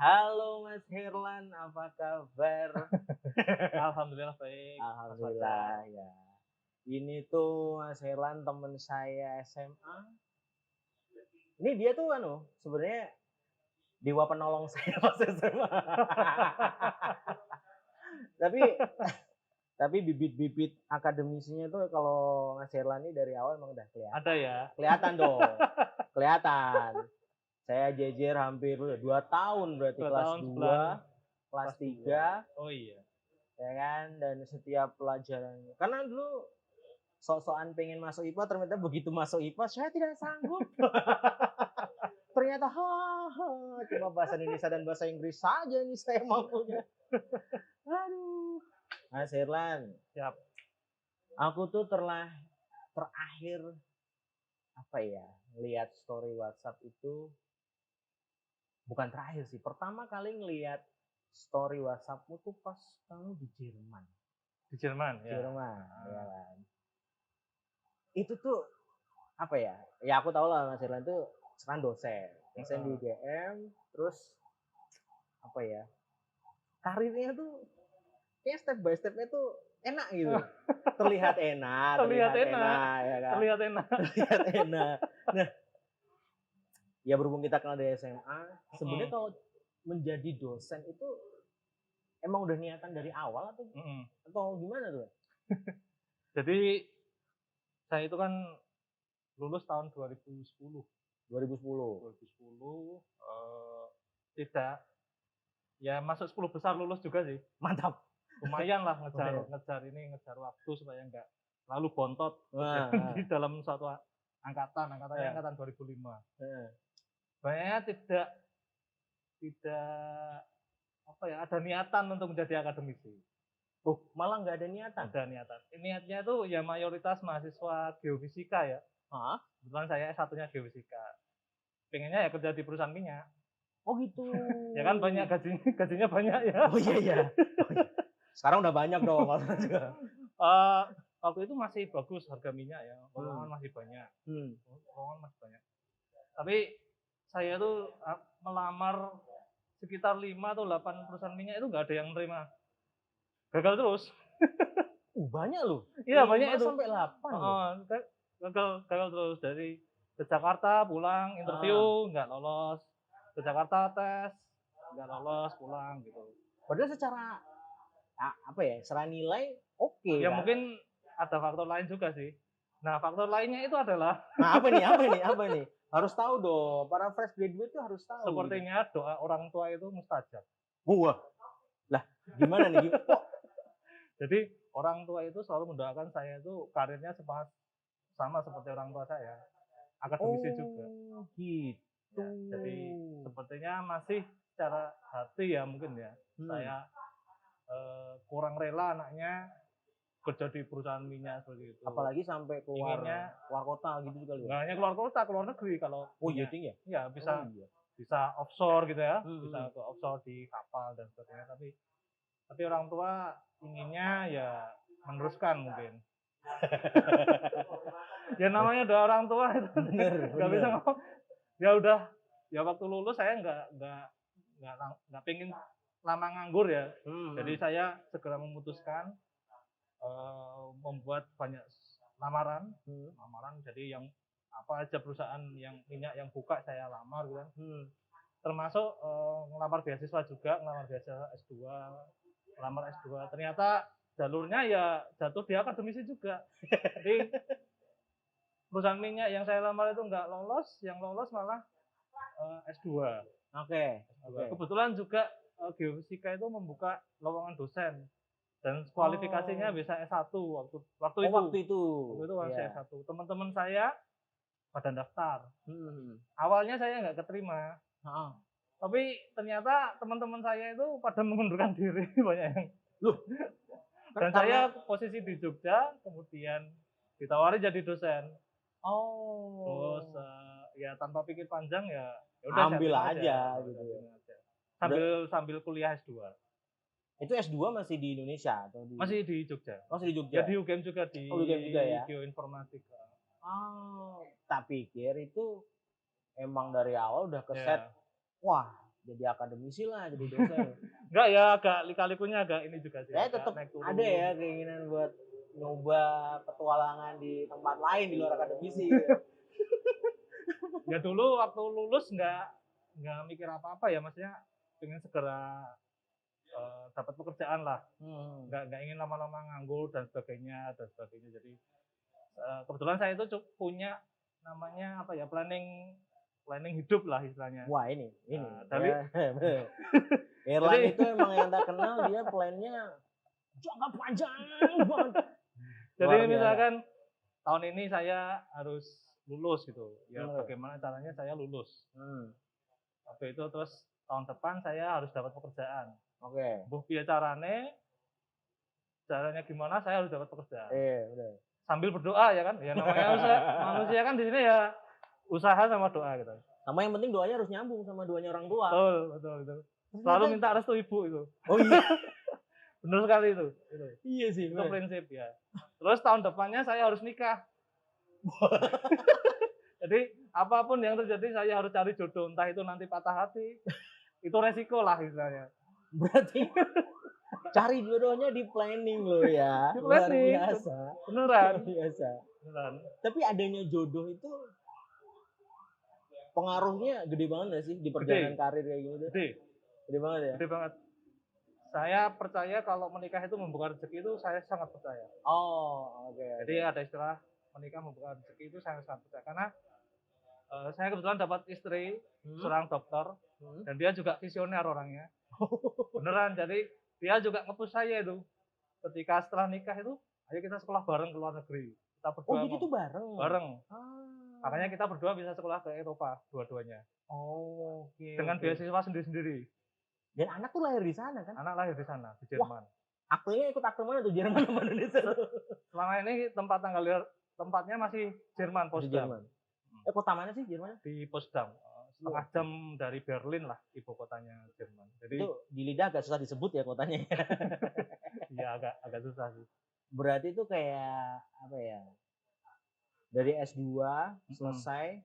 Halo Mas Herlan, apa kabar? Alhamdulillah baik, Mas Fajar. Alhamdulillah ya. Ini tuh Mas Herlan temen saya SMA. Ini dia tuh sebenarnya dewa penolong saya pas SMA. tapi tapi bibit-bibit akademisinya tuh kalau Mas Herlan ini dari awal emang udah kelihatan. Ada ya? Kelihatan dong. Kelihatan. Saya jejer hampir 2 tahun berarti 2 kelas tahun 2, sebulan kelas kelas 3 2. Oh iya. ya kan, dan setiap pelajaran karena dulu sok-sokan pengen masuk IPA, ternyata begitu masuk IPA saya tidak sanggup. Ternyata cuma bahasa Indonesia dan bahasa Inggris saja nih saya mampunya. Aduh. Mas Herlan, Siap. aku tuh terakhir apa ya, lihat story WhatsApp itu bukan terakhir sih. Pertama kali ngelihat story WhatsAppmu tuh pas kamu di Jerman. Di Jerman ya. Jerman, ya kan. Itu tuh apa ya? Ya aku tahu lah Mas Irlan tuh sekarang dosen di UGM, terus apa ya? Karirnya tuh kayak step by stepnya tuh enak gitu. Terlihat enak, Terlihat enak. ya kan? Terlihat enak. Terlihat enak. Nah, ya berhubung kita kenal dari SMA, sebenarnya kalau menjadi dosen itu emang udah niatan dari awal atau gimana tuh? Jadi saya itu kan lulus tahun 2010. 2010. Tidak ya masuk 10 besar lulus juga sih. Mantap. Lumayan lah ngejar waktu supaya enggak lalu bontot di dalam suatu angkatannya angkatan 2005. Banyaknya tidak apa ya, ada niatan untuk menjadi akademisi. Oh, malah nggak ada niatan? Ada niatan. Niatnya itu ya mayoritas mahasiswa geofisika ya. Kebetulan saya S1-nya geofisika. Pengennya ya kerja di perusahaan minyak. Oh gitu. Ya kan banyak gajinya banyak ya. Oh iya. Sekarang udah banyak dong. Waktu itu masih bagus harga minyak ya. Lowongan masih banyak. Lowongan masih banyak. Tapi saya tuh melamar sekitar 5 atau 8 perusahaan minyak itu nggak ada yang nerima. Gagal terus. Banyak loh. Iya banyak itu. Sampai 8. Gagal terus dari ke Jakarta pulang interview nggak lolos, ke Jakarta tes nggak lolos pulang gitu. Padahal secara apa ya, secara nilai oke. Ya kan? Mungkin ada faktor lain juga sih. Nah faktor lainnya itu adalah apa nih? Harus tahu dong, para fresh graduate itu harus tahu. Sepertinya doa orang tua itu mustajab. Wah, lah gimana nih? Jadi orang tua itu selalu mendoakan saya itu karirnya sama seperti orang tua saya, akademisi juga. Gitu. Ya, jadi sepertinya masih secara hati ya mungkin ya saya kurang rela anaknya kerja di perusahaan minyak seperti itu. Apalagi sampai keluar kota gitu juga. Nggak hanya keluar kota, keluar negeri kalau. Oh iya tinggi ya? Iya bisa offshore gitu ya, bisa ke offshore di kapal dan sebagainya. Tapi orang tua inginnya ya meneruskan mungkin. Ya namanya udah orang tua itu nggak bisa ngomong. Ya udah, ya waktu lulus saya nggak pengen lama nganggur ya. Jadi saya segera memutuskan membuat banyak lamaran. Jadi yang apa aja perusahaan yang minyak yang buka saya lamar gitu kan. Termasuk ngelamar beasiswa juga, ngelamar beasiswa S2, ngelamar S2. Ternyata jalurnya ya jatuh di akademisi juga. Jadi perusahaan minyak yang saya lamar itu nggak lolos, yang lolos malah S2. Oke. Kebetulan juga geofisika itu membuka lowongan dosen dan kualifikasinya bisa S1 waktu itu masih S1. Teman-teman saya pada daftar. Awalnya saya nggak keterima. Tapi ternyata teman-teman saya itu pada mengundurkan diri banyak yang. Dan saya posisi di Jogja, kemudian ditawari jadi dosen. Terus ya tanpa pikir panjang ya udah ambil aja gitu. Sambil kuliah S2. Itu S2 masih di Indonesia atau masih di Jogja? Masih di Jogja. Ya di UGM juga ya. Geoinformatika. Tak pikir itu emang dari awal udah keset. Wah, jadi akademisi lah, jadi dosen. Enggak ya, agak lika-likunya agak ini juga sih. Ya tetap ada ya keinginan buat nyoba petualangan di tempat lain di luar akademisi. Gitu. Ya dulu waktu lulus nggak mikir apa-apa ya, maksudnya pengen segera dapat pekerjaan lah, nggak ingin lama-lama nganggur dan sebagainya. Jadi kebetulan saya itu punya namanya apa ya, planning hidup lah istilahnya. Wah ini dari Erlan itu emang yang tak kenal, dia plannya jangka panjang banget. Jadi misalkan tahun ini saya harus lulus gitu, ya bagaimana caranya saya lulus. Waktu itu terus tahun depan saya harus dapat pekerjaan. Oke. Biar caranya gimana saya harus dapat pekerjaan. Udah. Sambil berdoa ya kan, ya namanya manusia kan di sini ya usaha sama doa gitu. Sama yang penting doanya harus nyambung sama doanya orang tua. Betul. Selalu minta restu ibu itu. Oh iya. Benar sekali itu. Iya sih. Itu prinsip ya. Terus tahun depannya saya harus nikah. Jadi apapun yang terjadi saya harus cari jodoh, entah itu nanti patah hati, itu resiko lah istilahnya. Berarti cari jodohnya di planning loh ya. Di planning. Luar biasa. Beneran. Biasa. Beneran. Tapi adanya jodoh itu pengaruhnya gede banget gak sih di perjalanan karir kayak gitu? Gede banget ya? Gede banget. Saya percaya kalau menikah itu membuka rezeki, itu saya sangat percaya. Oh, oke. Jadi ada istilah menikah membuka rezeki, itu saya sangat percaya. Karena saya kebetulan dapat istri seorang dokter, dan dia juga visioner orangnya. Beneran, jadi dia juga nge-push saya itu. Ketika setelah nikah itu, ayo kita sekolah bareng ke luar negeri. Kita berdua. Oh, gitu bareng? Bareng. Makanya kita berdua bisa sekolah ke Eropa, dua-duanya. Oh, oke. Dengan beasiswa sendiri-sendiri. Dan anak tuh lahir di sana kan? Anak lahir di sana, di Jerman. Aktunya ikut akte mana tuh, Jerman sama Indonesia? Selama ini tempatnya masih Jerman, Potsdam. Kota mana sih Jerman? Di Potsdam. Setengah jam dari Berlin lah ibu kotanya Jerman. Jadi itu di lidah agak susah disebut ya kotanya. Iya, agak susah sih. Berarti itu kayak apa ya? Dari S2 selesai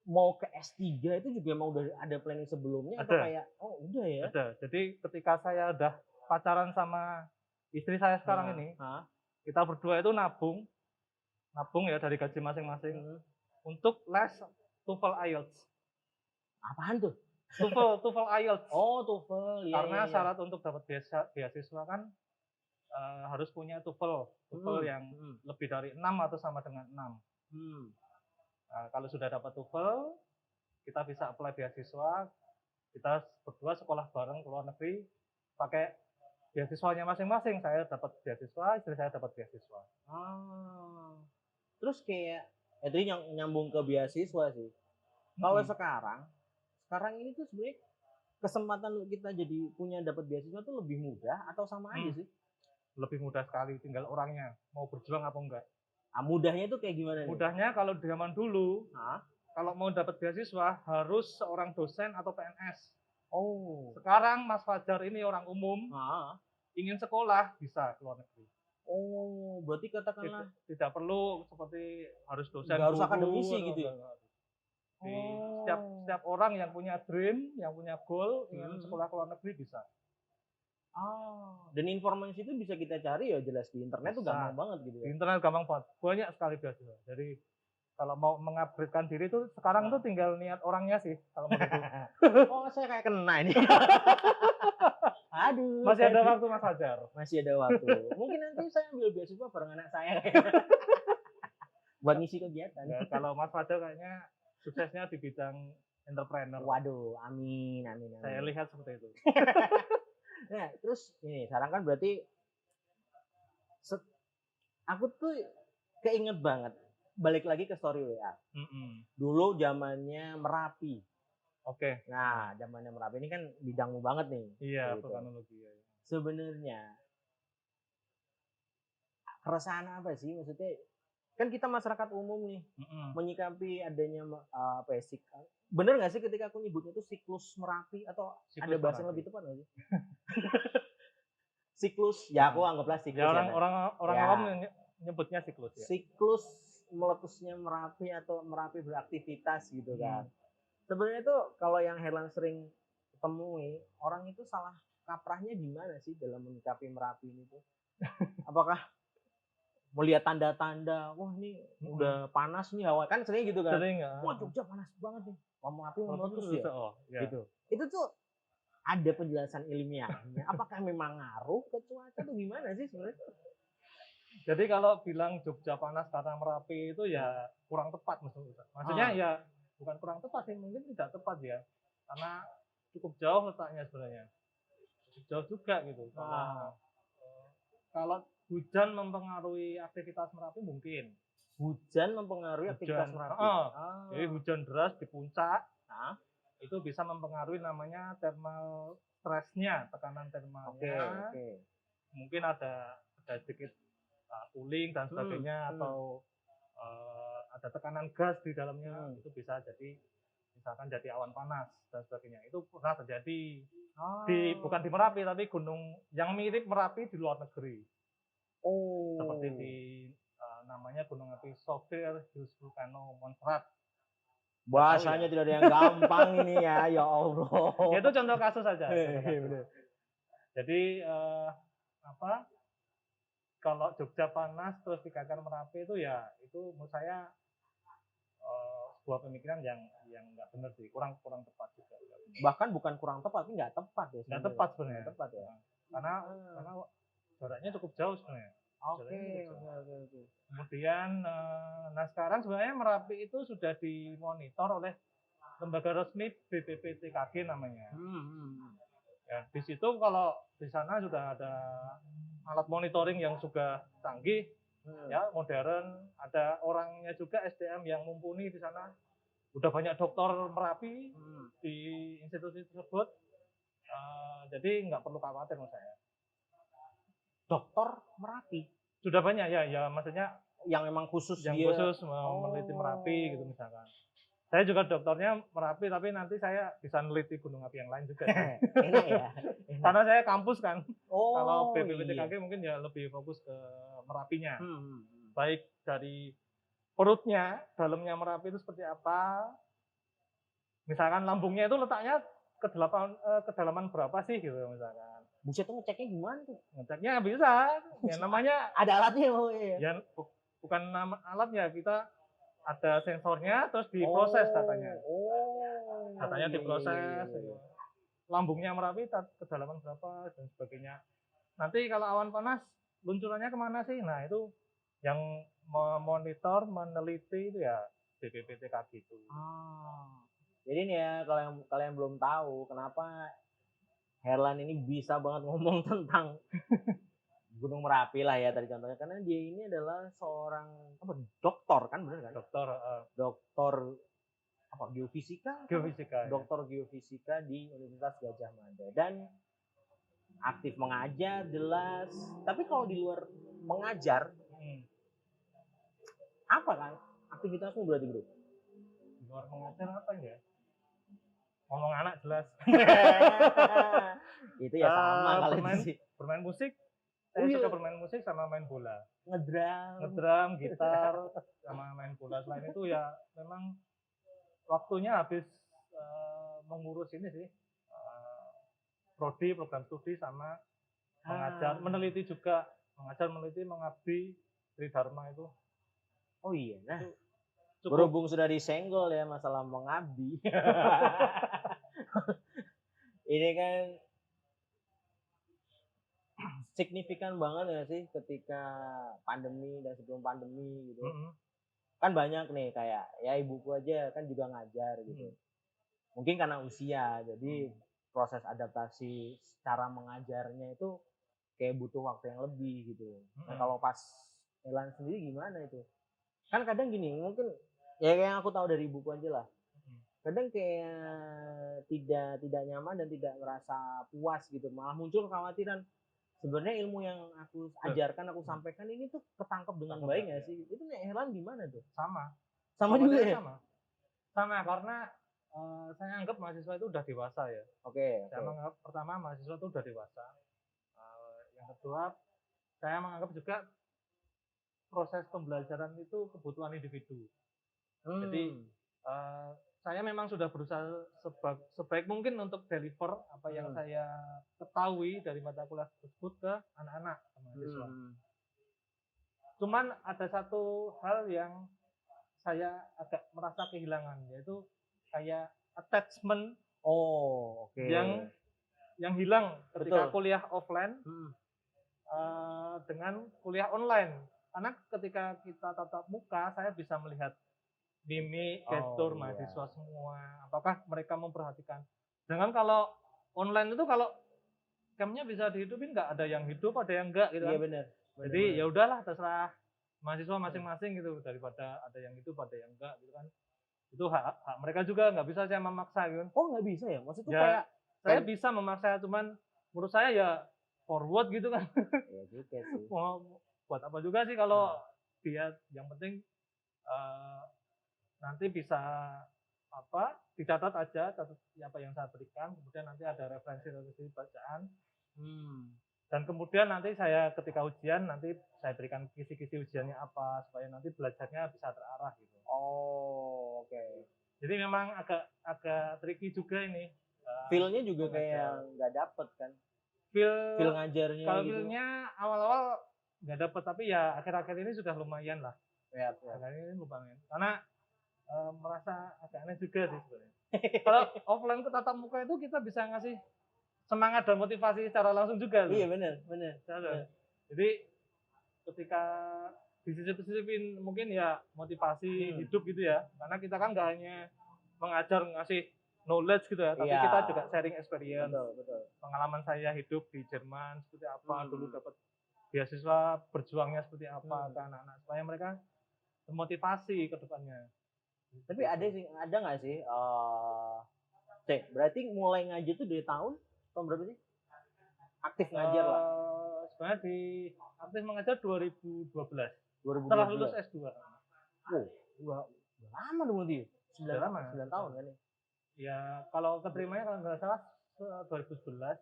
mau ke S3 itu juga mau udah ada planning sebelumnya atau kayak udah ya? Ada. Jadi ketika saya udah pacaran sama istri saya sekarang ini, kita berdua itu nabung ya dari gaji masing-masing untuk les TOEFL IELTS. Apaan tuh? TOEFL IELTS. Oh, TOEFL. Karena syarat untuk dapat beasiswa kan harus punya TOEFL yang lebih dari 6 atau sama dengan 6. Nah, kalau sudah dapat TOEFL, kita bisa apply beasiswa. Kita berdua sekolah bareng ke luar negeri, pakai beasiswanya masing-masing. Saya dapat beasiswa, istri saya dapat beasiswa. Terus kayak itu nyambung ke beasiswa sih. Kalau sekarang ini tuh sebenarnya kesempatan kita jadi punya dapat beasiswa tuh lebih mudah atau sama aja sih? Lebih mudah sekali, tinggal orangnya mau berjuang apa enggak. Mudahnya itu kayak gimana nih? Mudahnya kalau di zaman dulu, kalau mau dapat beasiswa harus seorang dosen atau PNS. Oh. Sekarang Mas Fajar ini orang umum, ingin sekolah bisa ke luar negeri. Oh, berarti katakanlah tidak perlu seperti harus dosen. Nggak harus akademisi gitu ya? Setiap orang yang punya dream, yang punya goal, ingin sekolah ke luar negeri bisa. Dan informasi itu bisa kita cari ya jelas di internet tuh gampang banget gitu ya. Di internet gampang banget, banyak sekali beasiswa. Jadi kalau mau mengupgradekan diri tuh sekarang tuh tinggal niat orangnya sih kalau mau itu. Saya kayak kena ini. Aduh. Masih ada waktu Mas Fajar. Masih ada waktu. Mungkin nanti saya ambil beasiswa bareng anak saya. Buat ngisi kegiatan. Ya, kalau Mas Fajar kayaknya suksesnya di bidang entrepreneur. Waduh, amin. Saya lihat seperti itu. Nah, terus ini sekarang kan berarti aku tuh keinget banget balik lagi ke story WA. Dulu zamannya Merapi. Oke. Nah, zamannya Merapi ini kan bidangmu banget nih. Iya, vulkanologi. Ya. Sebenarnya keresahan apa sih? Maksudnya kan kita masyarakat umum nih menyikapi adanya bener nggak sih ketika aku nyebutnya itu siklus Merapi atau siklus ada bahasa yang lebih tepat nggak sih? Siklus, ya aku anggaplah siklus. Ya, orang awam nyebutnya siklus ya. Siklus meletusnya Merapi atau Merapi beraktivitas gitu kan. Sebenarnya tuh kalau yang Herlan sering temui, orang itu salah kaprahnya gimana sih dalam menyikapi Merapi ini tuh? Apakah melihat tanda-tanda, wah ini udah panas nih hawa, kan sering gitu kan? Sering, wah Jogja panas banget nih, Merapi mau meletus ya? ya. Gitu. Itu tuh ada penjelasan ilmiahnya. Apakah memang ngaruh ke cuaca tuh gimana sih sebenarnya? Jadi kalau bilang Jogja panas karena Merapi itu ya kurang tepat maksudnya ya bukan kurang tepat sih, mungkin tidak tepat ya, karena cukup jauh letaknya sebenarnya, cukup jauh juga gitu. Kalau hujan mempengaruhi aktivitas Merapi mungkin. Hujan mempengaruhi aktivitas Merapi. Jadi hujan deras di puncak, itu bisa mempengaruhi namanya thermal stressnya, tekanan termalnya. Mungkin ada sedikit cooling dan sebagainya, atau ada tekanan gas di dalamnya, itu bisa jadi misalkan jadi awan panas dan sebagainya. Itu pernah terjadi bukan di Merapi, tapi gunung yang mirip Merapi di luar negeri. Seperti di namanya gunung api Sophir Hills Volcano Montserrat. Bahasanya tidak ada yang gampang ini ya Allah. Ya, itu contoh kasus saja. Jadi kalau Jogja panas terus dikatakan Merapi itu ya itu menurut saya sebuah pemikiran yang nggak benar sih, kurang tepat juga. Bahkan bukan kurang tepat, tapi nggak tepat ya. Nggak tepat sebenarnya. Nggak tepat ya. Karena jaraknya cukup jauh sebenarnya. Oke. Kemudian, nah sekarang sebenarnya Merapi itu sudah dimonitor oleh lembaga resmi BPPTKG namanya. Ya, di situ kalau di sana sudah ada alat monitoring yang sudah canggih, ya modern, ada orangnya juga, SDM yang mumpuni di sana. Udah banyak dokter Merapi di institusi tersebut, jadi nggak perlu khawatir menurut saya. Dokter Merapi sudah banyak ya maksudnya yang memang khusus meneliti Merapi gitu misalkan. Saya juga dokternya Merapi, tapi nanti saya bisa meneliti gunung api yang lain juga. Enak ya. Karena saya kampus kan. Kalau BPPTKG mungkin ya lebih fokus ke Merapinya. Baik dari perutnya, dalamnya Merapi itu seperti apa. Misalkan lambungnya itu letaknya kedalaman berapa sih gitu misalkan. Buset, tuh ngeceknya gimana tuh? Ngeceknya bisa. Ya namanya ada alatnya ya. Bukan nama alatnya, kita ada sensornya terus diproses datanya. Datanya diproses. Lambungnya Merapi kedalaman berapa dan sebagainya. Nanti kalau awan panas luncurannya kemana sih? Nah, itu yang memonitor, meneliti itu ya BPPTKG itu. Jadi nih ya, kalau kalian belum tahu kenapa Herlan ini bisa banget ngomong tentang Gunung Merapi lah ya tadi contohnya, karena dia ini adalah seorang dokter kan, benar kan? Dokter geofisika. Dokter geofisika di Universitas Gadjah Mada, dan aktif mengajar jelas. Tapi kalau di luar mengajar, apa kan aktivitasmu berarti bro? Di luar mengajar apa ya? Ngomong anak jelas. Itu ya sama kali sih. Bermain musik. Saya suka bermain musik sama main bola. Ngedrum, gitar, sama main bola. Selain itu ya memang waktunya habis mengurus ini sih. Prodi, program studi, sama mengajar, meneliti juga. Mengajar, meneliti, mengabdi, Tridharma itu. Oh iya, nah. Berhubung sudah disenggol ya masalah mengabdi. Ini kan signifikan banget ya sih ketika pandemi dan sebelum pandemi gitu. Kan banyak nih kayak ya ibuku aja kan juga ngajar gitu. Mungkin karena usia, jadi proses adaptasi cara mengajarnya itu kayak butuh waktu yang lebih gitu. Nah kalau pas Herlan sendiri gimana itu? Kan kadang gini, mungkin ya yang aku tahu dari buku aja lah. Kadang kayak tidak nyaman dan tidak merasa puas gitu. Malah muncul kekhawatiran, sebenarnya ilmu yang aku ajarkan, aku sampaikan ini tuh ketangkep dengan baik nggak sih? Itu nih Herlan gimana tuh? Sama juga ya? Sama karena saya anggap mahasiswa itu udah dewasa ya. Saya menganggap pertama mahasiswa itu udah dewasa. Yang kedua, saya menganggap juga proses pembelajaran itu kebutuhan individu. Jadi saya memang sudah berusaha sebaik mungkin untuk deliver apa yang saya ketahui dari mata kuliah tersebut ke anak-anak mahasiswa. Cuman ada satu hal yang saya agak merasa kehilangan, yaitu kayak attachment yang hilang ketika kuliah offline dengan kuliah online. Karena ketika kita tatap muka, saya bisa melihat mimik, gestur mahasiswa semua. Apakah mereka memperhatikan? Dengan kalau online itu kalau camnya bisa dihidupin, nggak ada yang hidup, ada yang enggak gitu kan. Iya benar. Jadi ya udahlah terserah mahasiswa masing-masing gitu, daripada ada yang hidup, ada yang enggak gitu kan. Itu hak mereka juga, nggak bisa saya memaksa gitu. Oh nggak bisa ya? Maksudnya ya, kayak saya bisa memaksa, cuman menurut saya ya forward gitu kan. Iya juga sih. Mau buat apa juga sih kalau dia, yang penting nanti bisa dicatat aja, catat apa yang saya berikan, kemudian nanti ada referensi bacaan, dan kemudian nanti saya ketika ujian nanti saya berikan kisi-kisi ujiannya apa supaya nanti belajarnya bisa terarah gitu. Oke. Jadi memang agak tricky juga ini. Feel-nya juga kayak nggak dapet kan? Feel ngajarnya. Kalau gitu. feel-nya awal-awal nggak dapet, tapi ya akhir-akhir ini sudah lumayan lah. Ya. Akhir ini lumayan. Karena merasa agak aneh juga sih sebenarnya. Kalau offline ke tatap muka itu kita bisa ngasih semangat dan motivasi secara langsung juga. Iya benar. Jadi ketika disisip-sisipin mungkin ya motivasi hidup gitu ya. Karena kita kan nggak hanya mengajar ngasih knowledge gitu ya, tapi kita juga sharing experience. Betul. Pengalaman saya hidup di Jerman seperti apa, dulu dapat beasiswa, berjuangnya seperti apa ke anak-anak supaya mereka termotivasi ke depannya. Tapi ada nggak sih? Berarti mulai ngajar tuh dari tahun berapa sih? Aktif ngajar lah. Sebenarnya aktif mengajar 2012. Setelah lulus S2. Udah lama dong dia. 9 tahun kan ya? Ya kalau keterimanya kalau nggak salah 2011.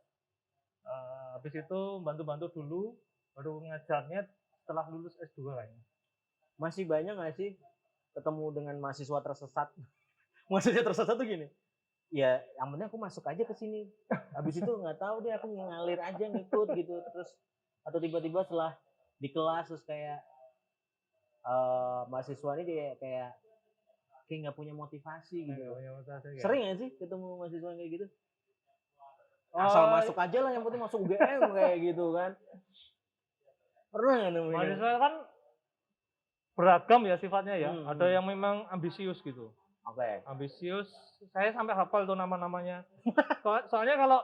Habis itu bantu-bantu dulu, baru ngajarnya setelah lulus S2 kayaknya. Masih banyak nggak sih ketemu dengan mahasiswa tersesat? Mahasiswa tersesat tuh gini, ya yang penting aku masuk aja ke sini, habis itu nggak tahu deh, aku ngalir aja ngikut gitu, terus atau tiba-tiba setelah di kelas terus kayak mahasiswa ini dia kayak nggak punya motivasi gitu. Sering nggak sih ketemu mahasiswa kayak gitu? Asal masuk aja lah, yang penting masuk UGM kayak gitu kan? Pernah nggak nemuin? Mahasiswa kan beragam ya sifatnya ya. Ada yang memang ambisius gitu. Ambisius, saya sampai hafal tuh nama-namanya. Soalnya kalau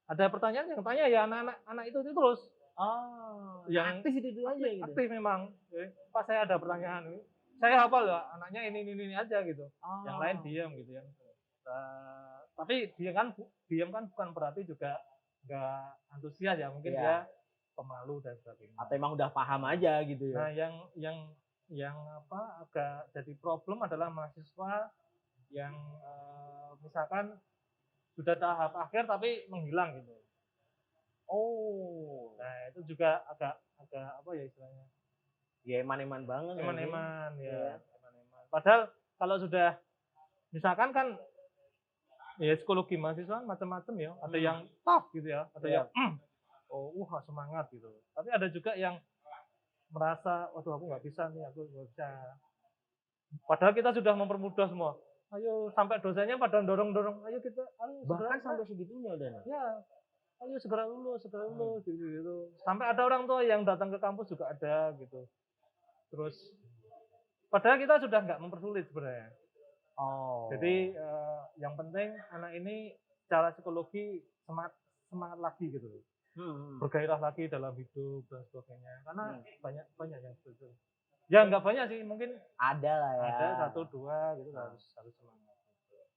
ada pertanyaan yang tanya ya anak-anak itu terus. Yang aktif itu aja gitu. Aktif memang. Pas saya ada pertanyaan, saya hafal ya anaknya ini aja gitu. Yang lain diam gitu ya. Tapi diam kan bukan berarti juga nggak antusias ya. Mungkin dia pemalu dan sebagainya. Atau emang udah paham aja gitu ya. Nah, yang agak jadi problem adalah mahasiswa yang misalkan sudah tahap akhir tapi menghilang gitu. Nah itu juga agak apa ya istilahnya? Ya eman-eman banget. Eman-eman ya. Padahal kalau sudah misalkan kan ya psikologi mahasiswa macam-macam ya. Ada yang tough gitu ya. Ada yang semangat gitu. Tapi ada juga yang merasa, waduh aku nggak bisa nih, aku nggak bisa. Padahal kita sudah mempermudah semua. Ayo, sampai dosennya pada dorong-dorong, ayo bahkan sampai segitunya udah. Ya, ayo segera lulus gitu. Sampai ada orang tua yang datang ke kampus juga ada gitu. Terus, padahal kita sudah nggak mempersulit sebenarnya. Jadi yang penting anak ini secara psikologi semangat lagi gitu. Bergairah lagi dalam hidup dan sebagainya, karena banyak yang setuju. Ya nggak banyak sih, mungkin ada lah ya. Ada 1-2 gitu harus semangat.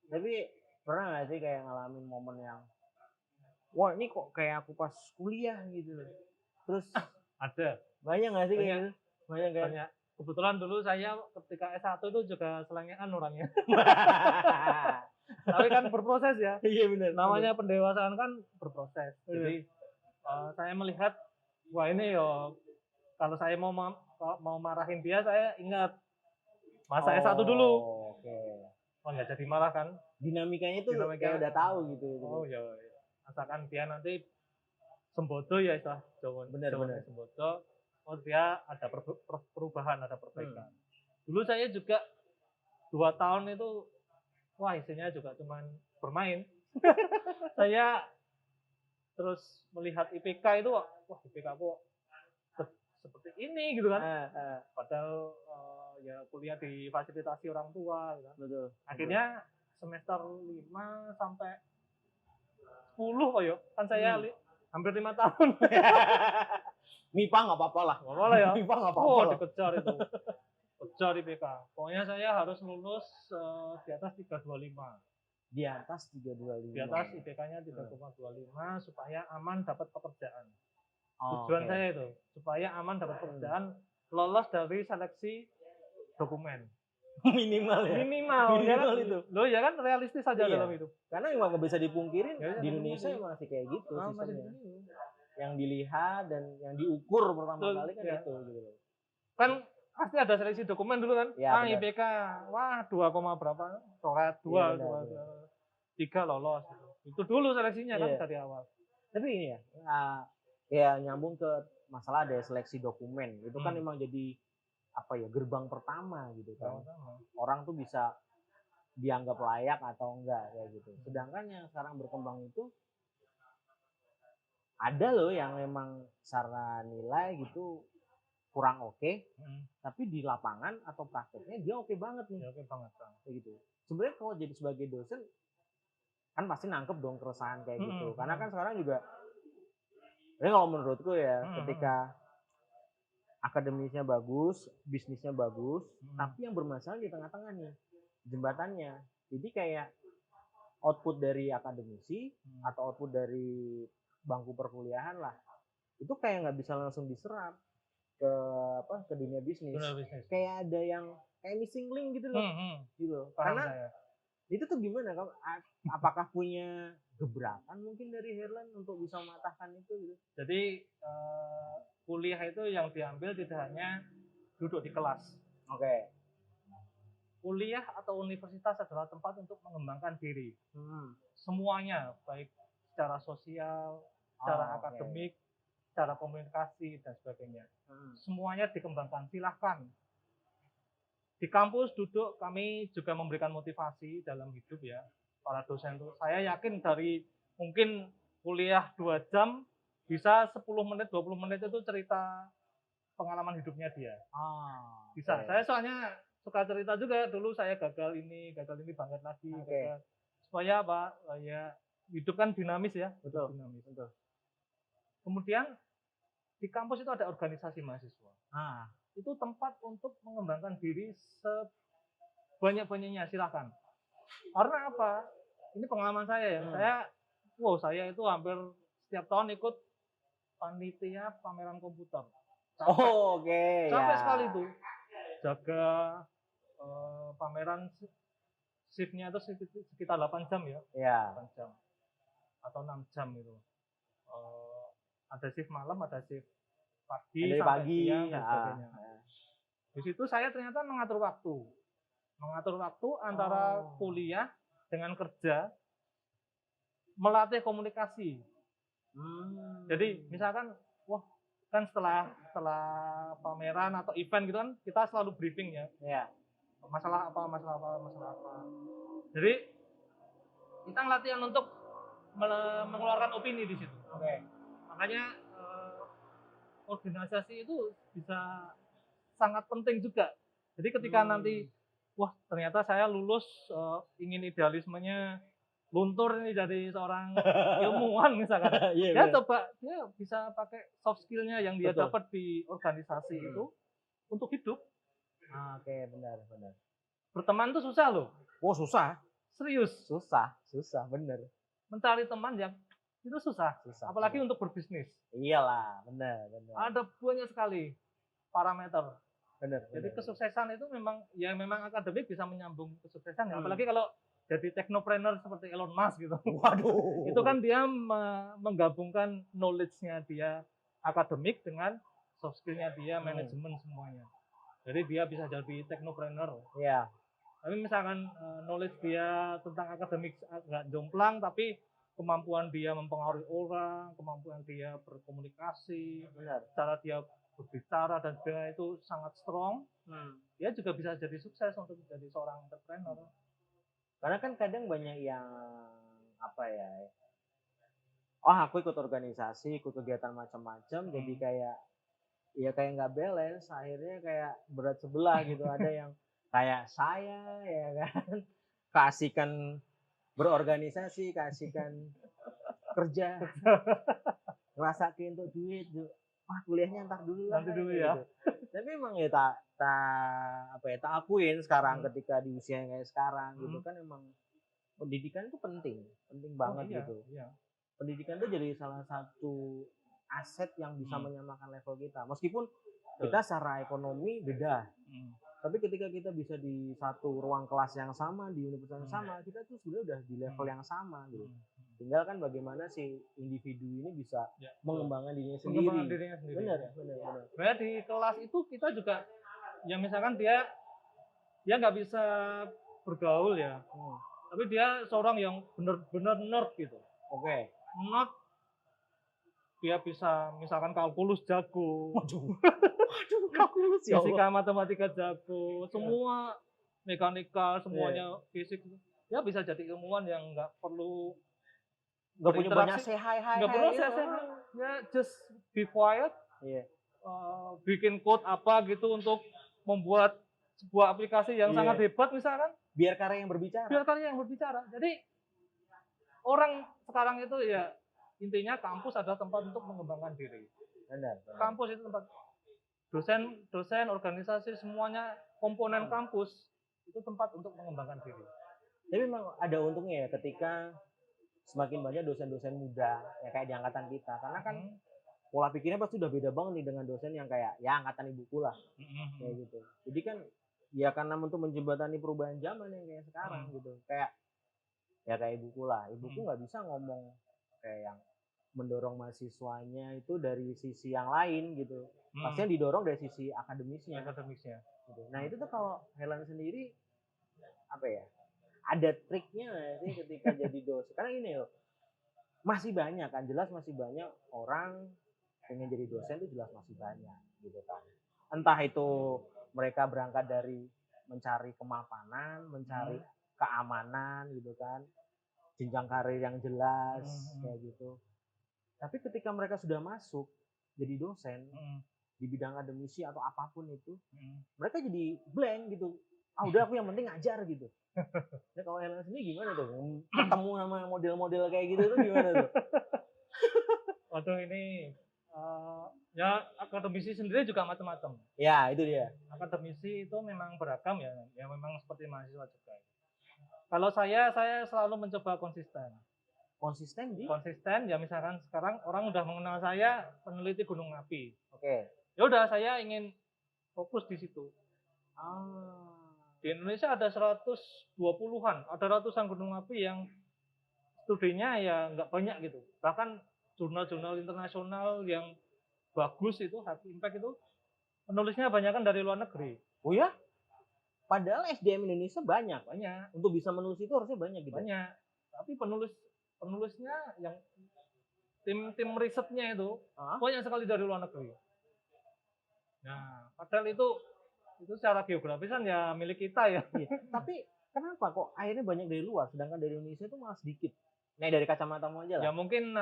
Tapi pernah nggak sih kayak ngalamin momen yang, wah ini kok kayak aku pas kuliah gitu. Terus ada. Banyak nggak sih kayak gitu? Banyak. Kebetulan dulu saya ketika S1 itu juga selengean orangnya. Tapi kan berproses ya. Iya benar. Namanya pendewasaan kan berproses. Jadi saya melihat, wah ini kalau saya mau marahin dia, saya ingat masa S1 dulu. nggak jadi marah kan. Dinamikanya itu kayak udah tahu gitu. Oh ya, asalkan dia nanti sembodo ya istilah Jawa. Benar. Sembodo, oh dia ada perubahan, ada perbaikan. Dulu saya juga 2 tahun itu, wah isinya juga cuman bermain. Saya terus melihat IPK itu, wah IPK aku seperti ini gitu kan. Padahal ya kuliah difasilitasi orang tua gitu kan. Betul. Akhirnya semester 5 sampai 10 kok ya. Kan saya hampir 5 tahun. MIPA nggak apa-apa lah. Nggak apa-apa ya. MIPA nggak apa-apa. Dikejar itu. Kejar IPK. Pokoknya saya harus lulus di atas 325. Di atas 325. Di atas IPK-nya 3,25 supaya aman dapat pekerjaan. Tujuan saya itu supaya aman dapat pekerjaan, lolos dari seleksi dokumen. Minimal ya. Minimal itu. Loh ya kan realistis saja dalam itu. Karena emang nggak bisa dipungkirin di Indonesia masih kayak gitu sistemnya. Yang dilihat dan yang diukur pertama kali kan itu gitu. Kan pasti ada seleksi dokumen dulu kan. IPK wah 2, berapa? Coret 2, 3 lolos. Itu dulu seleksinya kan dari awal. Tapi ini ya nyambung ke masalah ada seleksi dokumen. Itu kan emang jadi gerbang pertama gitu kan. Orang tuh bisa dianggap layak atau enggak kayak gitu. Sedangkan yang sekarang berkembang itu ada loh yang memang secara nilai gitu kurang oke, tapi di lapangan atau prakteknya dia oke banget nih. Oke banget kayak gitu. Sebenarnya kalau jadi sebagai dosen kan pasti nangkep dong keresahan kayak gitu. Karena kan sekarang juga kalau menurutku ya ketika akademisnya bagus, bisnisnya bagus, tapi yang bermasalah di tengah-tengah nih, jembatannya. Jadi kayak output dari akademisi atau output dari bangku perkuliahan lah, itu kayak nggak bisa langsung diserap ke dunia bisnis. Kayak ada yang kayak missing link gitu loh. Gitu. Karena itu tuh gimana? Apakah punya gebrakan mungkin dari Herlan untuk bisa mematahkan itu gitu? Jadi kuliah itu yang diambil tidak hanya duduk di kelas. Kuliah atau universitas adalah tempat untuk mengembangkan diri. Semuanya, baik secara sosial, secara akademik, secara komunikasi dan sebagainya. Semuanya dikembangkan. Silahkan. Di kampus duduk kami juga memberikan motivasi dalam hidup ya. Para dosen itu saya yakin dari mungkin kuliah 2 jam bisa 10 menit, 20 menit itu cerita pengalaman hidupnya dia. Bisa. Saya soalnya suka cerita juga, dulu saya gagal ini bangkit lagi. Gagal. Supaya apa? Ya hidup kan dinamis ya. Betul. Kemudian di kampus itu ada organisasi mahasiswa. Itu tempat untuk mengembangkan diri sebanyak-banyaknya, silakan. Karena apa? Ini pengalaman saya ya. Saya itu hampir setiap tahun ikut panitia pameran komputer. Capek sekali tuh. Jaga pameran shift-nya itu sekitar 8 jam ya. 8 jam. Atau 6 jam itu. Ada shift malam, ada shift pagi sampai siang dan sebagainya. Di situ saya ternyata mengatur waktu antara kuliah dengan kerja, melatih komunikasi. Jadi misalkan, kan setelah pameran atau event gitu kan kita selalu briefing ya. Masalah apa. Jadi kita latihan untuk mengeluarkan opini di situ. Makanya organisasi itu bisa sangat penting juga. Jadi ketika nanti ternyata saya lulus ingin idealismenya luntur ini jadi seorang ilmuwan misalkan. Dia bisa pakai soft skill-nya yang dia dapat di organisasi itu untuk hidup. Benar. Berteman itu susah loh. Susah. Serius. Susah, bener. Mencari teman yang itu susah. Apalagi untuk berbisnis. Iyalah, benar. Ada banyak sekali parameter. Benar. Jadi kesuksesan itu memang akademik bisa menyambung kesuksesan. Apalagi kalau jadi teknopreneur seperti Elon Musk gitu. Waduh. Itu kan dia menggabungkan knowledge-nya dia akademik dengan soft skill-nya dia manajemen semuanya. Jadi dia bisa jadi teknopreneur. Tapi misalkan knowledge dia tentang akademik agak jomplang, tapi kemampuan dia mempengaruhi orang, kemampuan dia berkomunikasi, cara dia berbicara dan sebagainya itu sangat strong, dia juga bisa jadi sukses untuk menjadi seorang entrepreneur. Karena kan kadang banyak yang apa ya, oh aku ikut organisasi, ikut kegiatan macam-macam, jadi kayak ya kayak nggak balance, akhirnya kayak berat sebelah gitu. Ada yang kayak saya ya kan, keasikan berorganisasi, keasikan kerja, ngerasain untuk duit, wah kuliahnya ntar dulu lah. Nanti dulu ya. Gitu. Tapi emang ya tak akuin sekarang ketika di usia yang kayak sekarang gitu kan, emang pendidikan itu penting banget gitu. Iya. Pendidikan itu jadi salah satu aset yang bisa menyamakan level kita. Meskipun kita secara ekonomi beda. Tapi ketika kita bisa di satu ruang kelas yang sama, di universitas yang sama, kita tuh sebenarnya udah di level yang sama gitu. Tinggal kan bagaimana si individu ini bisa mengembangkan dirinya sendiri. Benar. Sebenarnya di kelas itu kita juga, ya misalkan dia nggak bisa bergaul ya, tapi dia seorang yang benar-benar nerd gitu. Oke. Nerd, dia bisa misalkan kalkulus jago. Kalkulus ya. Fisika, matematika jago, semua mekanikal, semuanya fisik. Dia bisa jadi ilmuwan yang nggak perlu punya banyak say hi. Nggak perlu say hi. Ya just be quiet. Bikin code apa gitu untuk membuat sebuah aplikasi yang sangat hebat misalkan. Biar karya yang berbicara. Jadi orang sekarang itu ya intinya kampus adalah tempat untuk mengembangkan diri. Benar. Kampus itu tempat dosen, organisasi, semuanya komponen kampus itu tempat untuk mengembangkan diri. Tapi memang ada untungnya ya ketika semakin banyak dosen-dosen muda ya kayak di angkatan kita, karena kan pola pikirnya pasti udah beda banget nih dengan dosen yang kayak ya angkatan ibuku lah kayak gitu. Jadi kan ya karena untuk menjembatani perubahan zaman yang kayak sekarang gitu, kayak ibuku lah, ibuku nggak bisa ngomong kayak yang mendorong mahasiswanya itu dari sisi yang lain gitu. Pastinya didorong dari sisi akademisnya. Gitu. Nah itu tuh kalau Helen sendiri apa ya? Ada triknya nggak sih ketika jadi dosen? Karena ini loh, masih banyak kan, jelas masih banyak orang pengen jadi dosen itu jelas masih banyak gitu kan. Entah itu mereka berangkat dari mencari kemapanan, mencari keamanan gitu kan, jenjang karir yang jelas kayak gitu. Tapi ketika mereka sudah masuk jadi dosen di bidang akademisi atau apapun itu, mereka jadi blank gitu. Udah aku yang penting ngajar gitu. Nah kalau Helen sendiri gimana tuh? Ketemu sama model-model kayak gitu tuh gimana tuh? Waduh ini ya akademisi sendiri juga macam-macam. Ya itu dia. Akademisi itu memang beragam ya memang seperti mahasiswa juga. Kalau saya selalu mencoba konsisten. Konsisten ya, misalkan sekarang orang udah mengenal saya peneliti gunung api. Oke. Ya udah saya ingin fokus di situ. Di Indonesia ada 120-an, ada ratusan gunung api yang studinya ya nggak banyak gitu. Bahkan jurnal-jurnal internasional yang bagus itu, Happy Impact itu, penulisnya banyak kan dari luar negeri. Oh ya? Padahal SDM Indonesia banyak. Untuk bisa menulis itu harusnya banyak gitu. Banyak. Tapi penulisnya yang tim risetnya itu banyak sekali dari luar negeri. Nah, padahal itu secara geografisan ya milik kita ya. Tapi kenapa kok akhirnya banyak dari luar, sedangkan dari Indonesia itu malah sedikit? Nah dari kacamatamu aja lah. Ya mungkin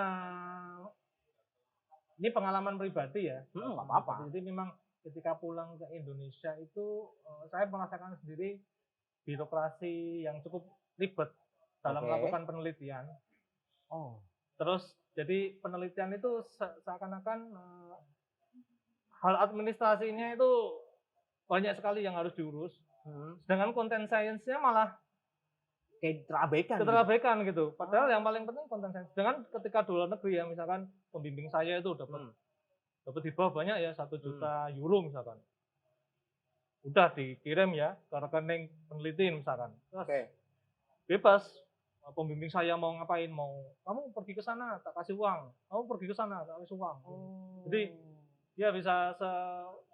ini pengalaman pribadi ya. Apa-apa. Jadi memang ketika pulang ke Indonesia itu saya merasakan sendiri birokrasi yang cukup ribet dalam melakukan penelitian. Terus jadi penelitian itu seakan-akan hal administrasinya itu banyak sekali yang harus diurus. Sedangkan konten science-nya malah kayak terabaikan gitu. Padahal yang paling penting konten science. Dengan ketika di luar negeri ya, misalkan pembimbing saya itu dapat di bawah banyak ya 1 juta euro misalkan. Udah dikirim ya ke rekening peneliti misalkan. Terus bebas. Pembimbing saya mau ngapain, kamu pergi ke sana tak kasih uang, kamu pergi ke sana tak kasih uang. Jadi dia bisa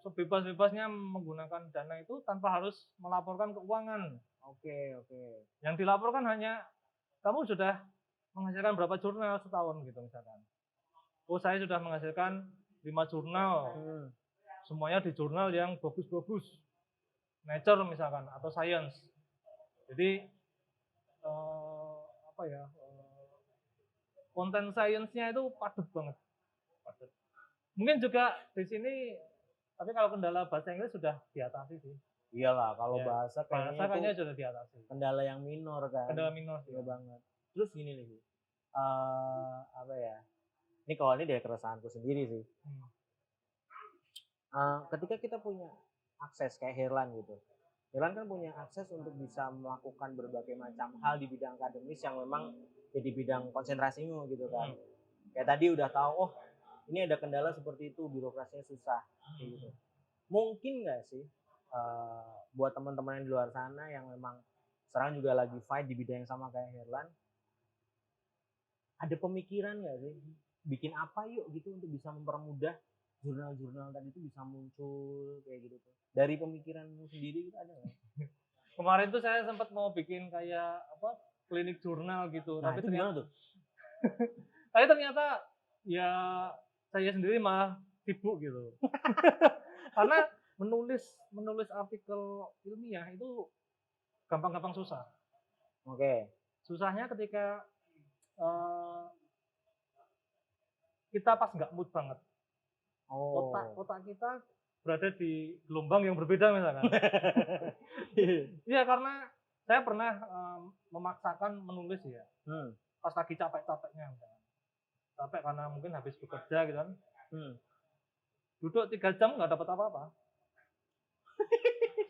sebebas-bebasnya menggunakan dana itu tanpa harus melaporkan keuangan. Oke. Yang dilaporkan hanya kamu sudah menghasilkan berapa jurnal setahun gitu misalkan. Oh, saya sudah menghasilkan 5 jurnal. Semuanya di jurnal yang bagus-bagus. Nature misalkan atau Science. Jadi konten science-nya itu padat banget. Mungkin juga di sini, tapi kalau kendala bahasa Inggris sudah diatasi sih. Iyalah, kalau bahasa kayaknya sudah diatasi. Kendala yang minor kan. Kendala minor sih. Iya banget. Terus gini nih, apa ya? Ini kalau ini dari keresahanku sendiri sih. Ketika kita punya akses kayak Herlan gitu. Herlan kan punya akses untuk bisa melakukan berbagai macam hal di bidang akademis yang memang jadi bidang konsentrasimu gitu kan. Kayak tadi udah tahu, oh ini ada kendala seperti itu, birokrasinya susah gitu. Mungkin nggak sih buat teman-teman yang di luar sana yang memang sekarang juga lagi fight di bidang yang sama kayak Herlan, ada pemikiran nggak sih bikin apa yuk gitu untuk bisa mempermudah jurnal-jurnal tadi itu bisa muncul kayak gitu tuh. Dari pemikiranmu sendiri gitu ada nggak? Kemarin tuh saya sempat mau bikin kayak klinik jurnal gitu. Nah, tapi ternyata tuh. Tapi ternyata ya saya sendiri malah sibuk gitu. Karena menulis artikel ilmiah itu gampang-gampang susah. Oke. Susahnya ketika kita pas nggak mood banget. Otak kita berada di gelombang yang berbeda misalkan. Iya, karena saya pernah memaksakan menulis ya. Pas lagi capek-capeknya misalkan. Capek karena mungkin habis bekerja gitu kan. Duduk 3 jam nggak dapat apa-apa.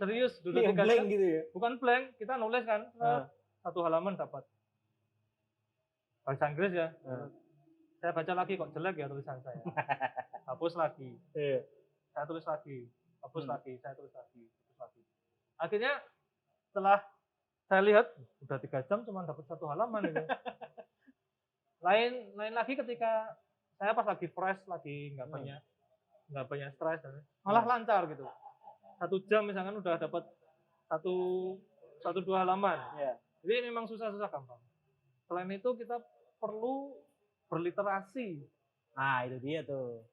Serius, duduk 3 jam gitu ya? Bukan blank, kita nulis kan. 1 halaman dapat. Bahasa Inggris ya. Saya baca lagi kok jelek ya tulisan saya. Hapus lagi. Saya tulis lagi. Hapus lagi, saya tulis lagi. Hapus lagi. Akhirnya setelah saya lihat udah 3 jam cuma dapat 1 halaman itu. Lain lagi ketika saya pas lagi fresh, lagi nggak banyak stres, malah lancar gitu. 1 jam misalkan udah dapat 1-2 halaman. Jadi memang susah-susah gampang. Selain itu kita perlu berliterasi. Nah, itu dia tuh.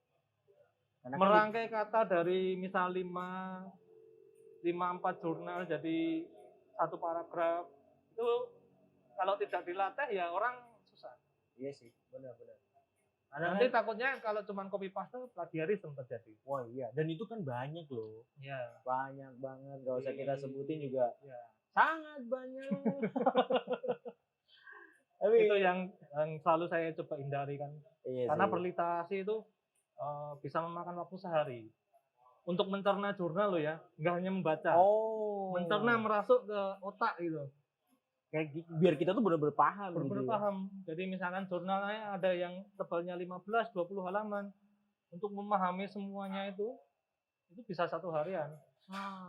Karena merangkai kata dari misal 5-4 jurnal jadi 1 paragraf. Itu kalau tidak dilatih ya orang susah. Iya sih, benar. Nanti takutnya kalau cuma copy paste plagiarisme terjadi. Wah iya, dan itu kan banyak loh. Iya. Banyak banget, gak usah kita sebutin juga. Sangat banyak. Tapi itu yang selalu saya coba hindari kan. Karena berliterasi itu bisa memakan waktu sehari. Untuk mencerna jurnal lo ya, nggak hanya membaca. Mencerna merasuk ke otak gitu. Kayak biar kita tuh benar-benar paham. Benar-benar paham. Jadi misalkan jurnalnya ada yang tebalnya 15-20 halaman. Untuk memahami semuanya itu bisa 1 harian.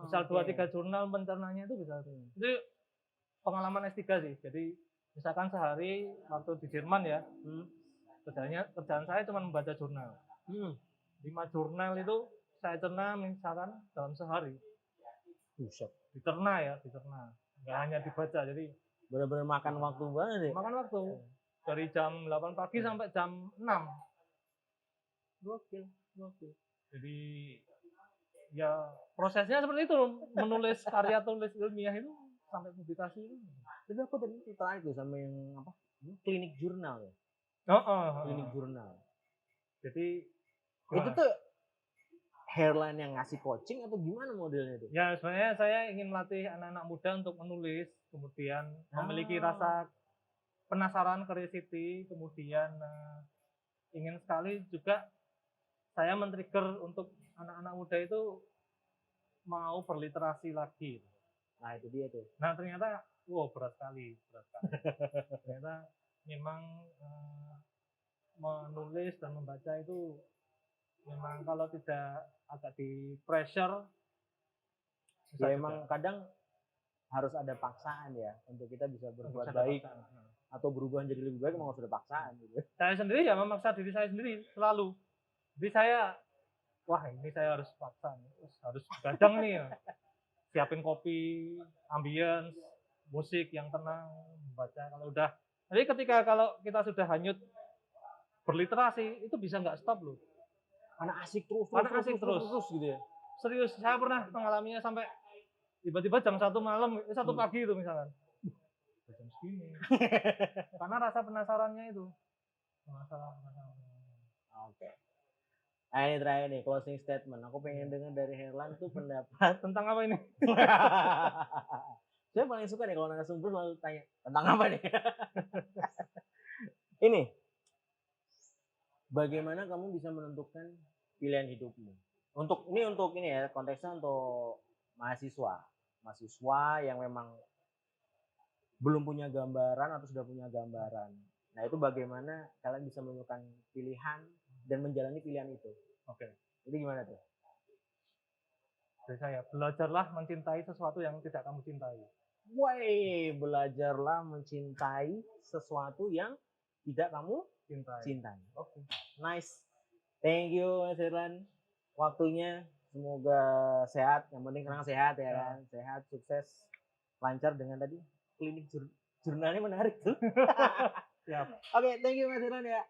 Misal 2-3 jurnal pencernanya itu bisa. Itu pengalaman S3 sih. Jadi misalkan sehari waktu di Jerman ya, kerjaan saya cuma membaca jurnal. 5 jurnal itu saya cerna misalkan dalam sehari. Buset. Dicerna. Nggak hanya dibaca, jadi benar-benar makan waktu banget ya. Makan waktu. Dari jam 8 pagi sampai jam 6. Gokil. Jadi ya prosesnya seperti itu, menulis karya tulis ilmiah itu sampai publikasi itu. Tapi aku tadi tertarik tuh sama yang apa? Klinik jurnal ya. Klinik jurnal. Jadi itu tuh Herlan yang ngasih coaching atau gimana modelnya itu? Ya sebenarnya saya ingin melatih anak-anak muda untuk menulis, kemudian memiliki rasa penasaran, curiosity, kemudian ingin sekali juga saya men-trigger untuk anak-anak muda itu mau berliterasi lagi. Nah itu dia tuh. Nah ternyata, berat sekali. Ternyata memang menulis dan membaca itu memang kalau tidak agak di pressure. Ya emang kadang harus ada paksaan ya untuk kita bisa berbuat baik atau berubah menjadi lebih baik, memang harus ada paksaan gitu. Saya sendiri ya memaksa diri saya sendiri selalu. Jadi saya wah ini saya harus paksa nih, harus begadang nih ya. Siapin kopi, ambience, musik yang tenang, membaca. Kalau udah, jadi ketika kalau kita sudah hanyut berliterasi, itu bisa nggak stop loh. Karena asik terus, terus gitu ya. Serius, saya pernah mengalaminya sampai tiba-tiba jam 1 malam, 1 pagi itu misalkan. Jam segini. Karena rasa penasarannya itu. Oke. Nah, ini terakhir nih, closing statement. Aku pengen dengar dari Herlan tuh pendapat tentang apa ini? Saya paling suka nih kalau narasumber selalu tanya tentang apa nih. Ini, bagaimana kamu bisa menentukan pilihan hidupmu? Untuk ini ya, konteksnya untuk mahasiswa yang memang belum punya gambaran atau sudah punya gambaran. Nah, itu bagaimana kalian bisa menentukan pilihan dan menjalani pilihan itu? Oke. Jadi gimana tuh? Dari saya, belajarlah mencintai sesuatu yang tidak kamu cintai. Woi, belajarlah mencintai sesuatu yang tidak kamu cintai. Oke. Nice. Thank you, Mas Herlan. Waktunya semoga sehat. Yang penting sekarang sehat ya kan. Sehat, sukses, lancar dengan tadi klinik jurnalnya menarik tuh. Siap. Oke, thank you Mas Herlan ya.